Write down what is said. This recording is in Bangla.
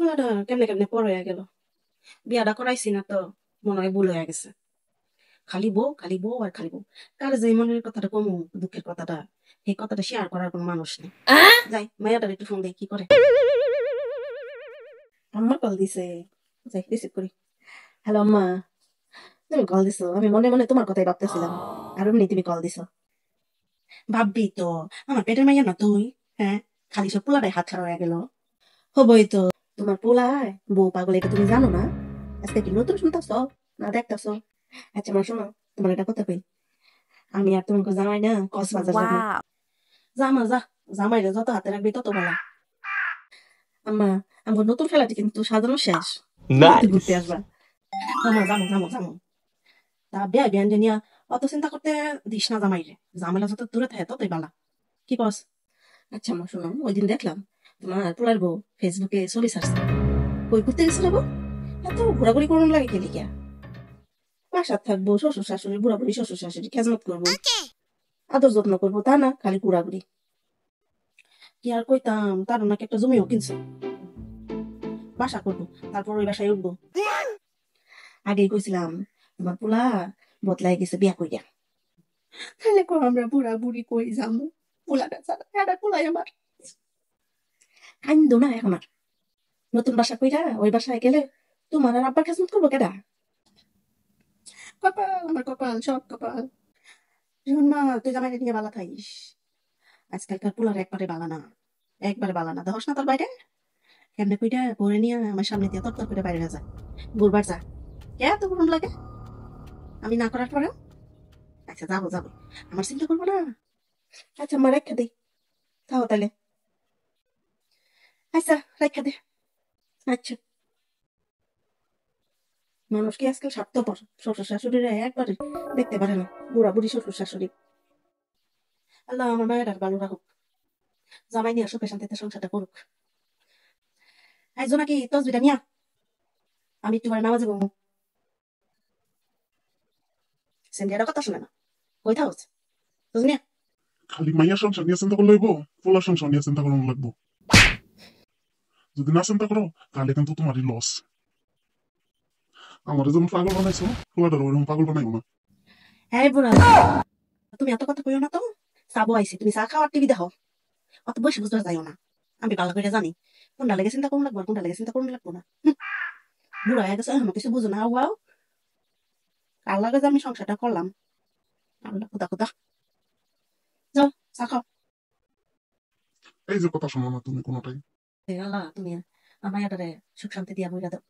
পোলাটা কেমনে কেমনে পর হয়ে গেল। বিয়াটা করাইছি না তো, মনে হয় ভুল হয়ে গেছে। খালি বউ খালি বউ আর খালি বউ। কার যে মনের কথাটা কমু, দুঃখের কথাটা, এই কথাটা শেয়ার করার কোনো মানুষ নেই। যাই মায়াটার একটু ফোন দেই কি করে। আম্মা কল দিছে, যাই রিসিভ করি। হ্যালো আম্মা, তুমি কল দিছো, আমি মনে মনে তোমার কথাই ভাবতেছিলাম। আর এমনি তুমি কল দিছো। ভাববি তো, আমার পেটের মাইয়া না তুই। হ্যাঁ, খালি সব পোলাটাই হাত ছাড়া হয়ে গেল। হবই তো, তোমার পোলায় বউ পাগল, এটা তুমি জানো না? আজকে কি নতুন শুনতেছ না দেখতেছ? আচ্ছা মা শোনো, তোমার এটা কথা কই, আমি আর তোমাকে জামাই না কক্সবাজার যাবো। Wow. জামা যা, জামাইরে যত হাতে রাখবি তত ভালো। আম্মা, আমার নতুন ফেলাটি কিন্তু সাজানো শেষ, কবে তুই ঘুরতে Nice. আসবা? জামা জামো জামো জামো। তা বিয়া বিয়ান নিয়া অত চিন্তা করতে দিস না জামাইরে, ঝামেলা যত দূরে থাকে ততই বালা। কি কস? আচ্ছা মা শোনো, ওই দিন দেখলাম তোমার পোলার বউ ফেসবুকে ছবি ছাড়ছে। কই ঘুরতে গেছিল গো? এত ঘোরাঘুরি করুন লাগে কে লিগা? বাসার থাকবো, শ্বশুর শাশুড়ি, বুড়া বুড়ি শ্বশুর শাশুড়ি খেজমত করবো, আদর যত্ন করবো, তা না খালি ঘোরাঘুরি। কি আর কইতাম, তার নাকি একটা জমিও কিনছে, বাসা করবো, তারপর ওই বাসায় উঠবো। আগেই কইছিলাম তোমার পোলা বদলাই গেছে বিয়া কইরা। তাহলে কো আমরা বুড়া বুড়ি কই যাবো, পোলাটা ছাড়া এটা পোলাই আমার। কান্দো না এখন আর, নতুন বাসা কইরা ওই বাসায় গেলে তোমার আর আব্বার খেজমত করবো কেডা? কপাল আমার কপাল, সব কপাল। জীবন মা, তুই জামাইকে নিয়ে বালা থাইস। আজকালকার পোলার একবারে বালা না, একবারে বালা না, দহস না তোর বাইরে। কেমনে কইটা ভরে নিয়ে আমার সামনে দিয়ে তরতর করে বাইরে যা, ঘুরবার যা। কে এত গরম লাগে আমি না করার পরেও? আচ্ছা যাবো যাবো, আমার চিন্তা করবো না। আচ্ছা মা রেখা দে, তাও তাহলে। আচ্ছা রেখা দে। আচ্ছা, মানুষ কি আজকাল স্বার্থপর, শ্বশুর শাশুড়িরা একবারে দেখতে পারে না, বুড়া বুড়ি শ্বশুর শাশুড়ি। আল্লাহ আমার মায়ের আর ভালো রাখুক, জামাই নিয়ে সুখে শান্তিতে সংসারটা করুক। একজন নাকি তসবিটা নিয়া আমি একটু নামাজে বলবো। সেন্ডিয়াটা কথা শুনে না, কই থাকছ বুঝলি? খালি মাইয়া সংসার নিয়ে চিন্তা করলে হইব, পোলার সংসার নিয়ে চিন্তা করানো লাগবো। যদি না চিন্তা করো তাহলে কিন্তু তোমারই লস। আমার যেমন পাগল বানাইছো, পোলাটার ওইরকম পাগল বানাইবো না। হ্যাঁ বুড়া, তুমি এত কথা কইও না তো। চাবো আইসি, তুমি চা খাওয়ার টিভি দেখো, অত বসে বুঝতে যাইও না। আমি ভালো করে জানি কোনটা লেগে চিন্তা করুন লাগবো আর কোনটা লেগে চিন্তা করুন লাগবো না। বুড়া হয়ে গেছে এখনো কিছু বুঝো না। ওয়াও, কার লাগে যে আমি সংসারটা করলাম, আল্লাহ খুদা খুদা। যাও চা খাও। এই যে কথা শোনো না তুমি কোনোটাই। আল্লাহ তুমি আমার সুখ শান্তি দিয়া বইরা দাও।